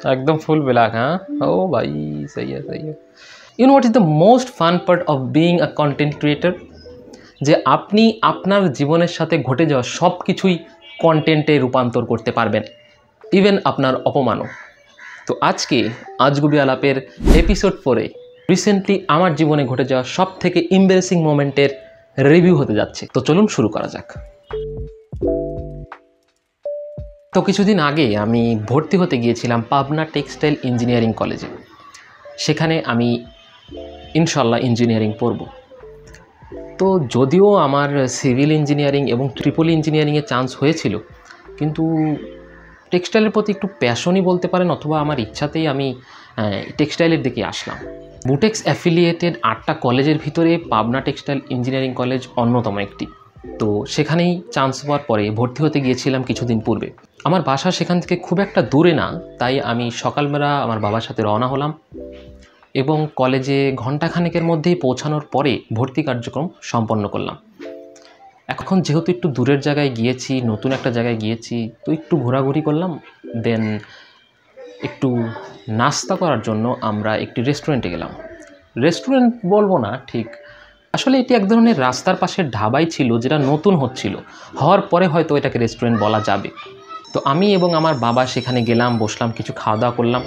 एकदम full black. हाँ ओ भाई सही है सही है। You know what is the most fun part of being a content creator, যে আপনি আপনার জীবনের সাথে ঘটে যাওয়া সব কিছুই কন্টেন্টে রূপান্তর করতে পারবেন, ইভেন আপনার অপমানও। তো আজকে আজগুবি আলাপের এপিসোড 4-এ রিসেন্টলি আমার জীবনে ঘটে যাওয়া সব থেকে এম্বারেসিং মোমেন্টের রিভিউ হতে যাচ্ছে। তো চলুন শুরু করা যাক। তো কিছুদিন আগে আমি ভর্তি হতে গিয়েছিলাম পাবনা টেক্সটাইল ইঞ্জিনিয়ারিং কলেজে। সেখানে আমি ইনশাল্লাহ ইঞ্জিনিয়ারিং পড়ব। তো যদিও আমার সিভিল ইঞ্জিনিয়ারিং এবং ট্রিপল ইঞ্জিনিয়ারিংয়ে চান্স হয়েছিল, কিন্তু টেক্সটাইলের প্রতি একটু প্যাশনই বলতে পারেন, অথবা আমার ইচ্ছাতেই আমি টেক্সটাইলের দিকে আসলাম। বুটেক্স অ্যাফিলিয়েটেড 8টা কলেজের ভিতরে পাবনা টেক্সটাইল ইঞ্জিনিয়ারিং কলেজ অন্যতম একটি। তো সেখানেই চান্স পাওয়ার পরে ভর্তি হতে গিয়েছিলাম কিছুদিন পূর্বে। আমার বাসা সেখান থেকে খুব একটা দূরে না, তাই আমি সকালবেলা আমার বাবার সাথে রওনা হলাম এবং কলেজে ঘণ্টাখানেকের মধ্যেই পৌঁছানোর পরে ভর্তি কার্যক্রম সম্পন্ন করলাম। এখন যেহেতু একটু দূরের জায়গায় গিয়েছি, নতুন একটা জায়গায় গিয়েছি, তো একটু ঘোরাঘুরি করলাম। দেন একটু নাস্তা করার জন্য আমরা একটি রেস্টুরেন্টে গেলাম। রেস্টুরেন্ট বলবো না ঠিক, আসলে এটি এক ধরনের রাস্তার পাশের ঢাবাই ছিল, যেটা নতুন হওয়ার পরে হয়তো এটাকে রেস্টুরেন্ট বলা যাবে। তো আমি এবং আমার বাবা সেখানে গেলাম, বসলাম, কিছু খাওয়া দাওয়া করলাম।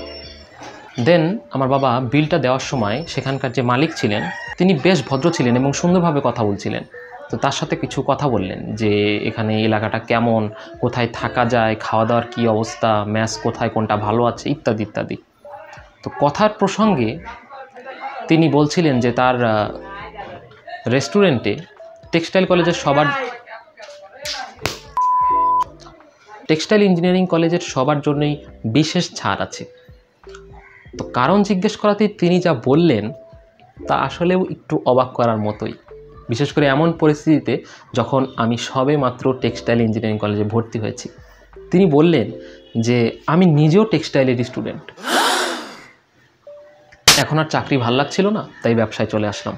দেন আমার বাবা বিলটা দেওয়ার সময় সেখানকার যে মালিক ছিলেন তিনি বেশ ভদ্র ছিলেন এবং সুন্দরভাবে কথা বলছিলেন। তো তার সাথে কিছু কথা বললেন যে এখানে এলাকাটা কেমন, কোথায় থাকা যায়, খাওয়া দাওয়ার কী অবস্থা, ম্যাচ কোথায় কোনটা ভালো আছে, ইত্যাদি ইত্যাদি। তো কথার প্রসঙ্গে তিনি বলছিলেন যে তার রেস্টুরেন্টে টেক্সটাইল ইঞ্জিনিয়ারিং কলেজের সবার জন্যই বিশেষ ছাড় আছে। তো কারণ জিজ্ঞেস করাতেই তিনি যা বললেন তা আসলেও একটু অবাক করার মতোই, বিশেষ করে এমন পরিস্থিতিতে যখন আমি সবে মাত্র টেক্সটাইল ইঞ্জিনিয়ারিং কলেজে ভর্তি হয়েছি। তিনি বললেন যে আমি নিজেও টেক্সটাইলের স্টুডেন্ট, এখন আর চাকরি ভাল লাগছিল না, তাই ব্যবসায় চলে আসলাম।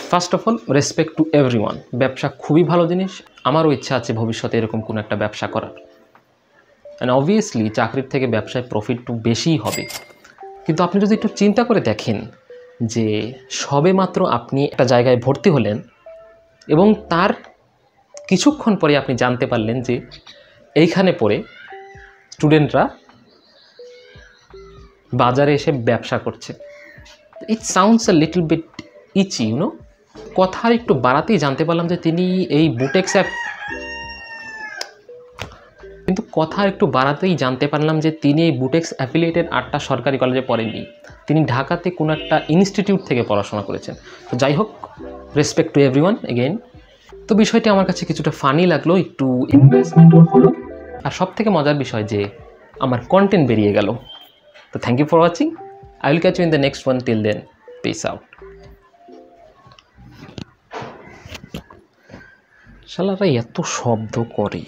First of all respect to everyone, ব্যবসা খুবই ভালো জিনিস, আমারও ইচ্ছা আছে ভবিষ্যতে এরকম কোনো একটা ব্যবসা করার। অ্যান্ড অবভিয়াসলি চাকরির থেকে ব্যবসায় প্রফিট একটু বেশিই হবে। কিন্তু আপনি যদি একটু চিন্তা করে দেখেন যে সবে মাত্র আপনি একটা জায়গায় ভর্তি হলেন এবং তার কিছুক্ষণ পরে আপনি জানতে পারলেন যে এইখানে পড়ে স্টুডেন্টরা বাজারে এসে ব্যবসা করছে। It sounds a little bit itchy, you know. কথার একটু বাড়াতেই জানতে পারলাম যে তিনি এই বুটেক্স অ্যাফিলিয়েটেড 8টা সরকারি কলেজে পড়েননি, তিনি ঢাকাতে কোনো একটা ইনস্টিটিউট থেকে পড়াশোনা করেছেন। তো যাই হোক, রেসপেক্ট টু এভরিওয়ান এগেইন। তো বিষয়টি আমার কাছে কিছুটা ফানি লাগলো, একটু ইনভেস্টমেন্টও হলো, আর সব থেকে মজার বিষয় যে আমার কন্টেন্ট বেরিয়ে গেল। তো thank you for watching, I will catch you in the next one, till then peace out. শালারা এত শব্দ করে।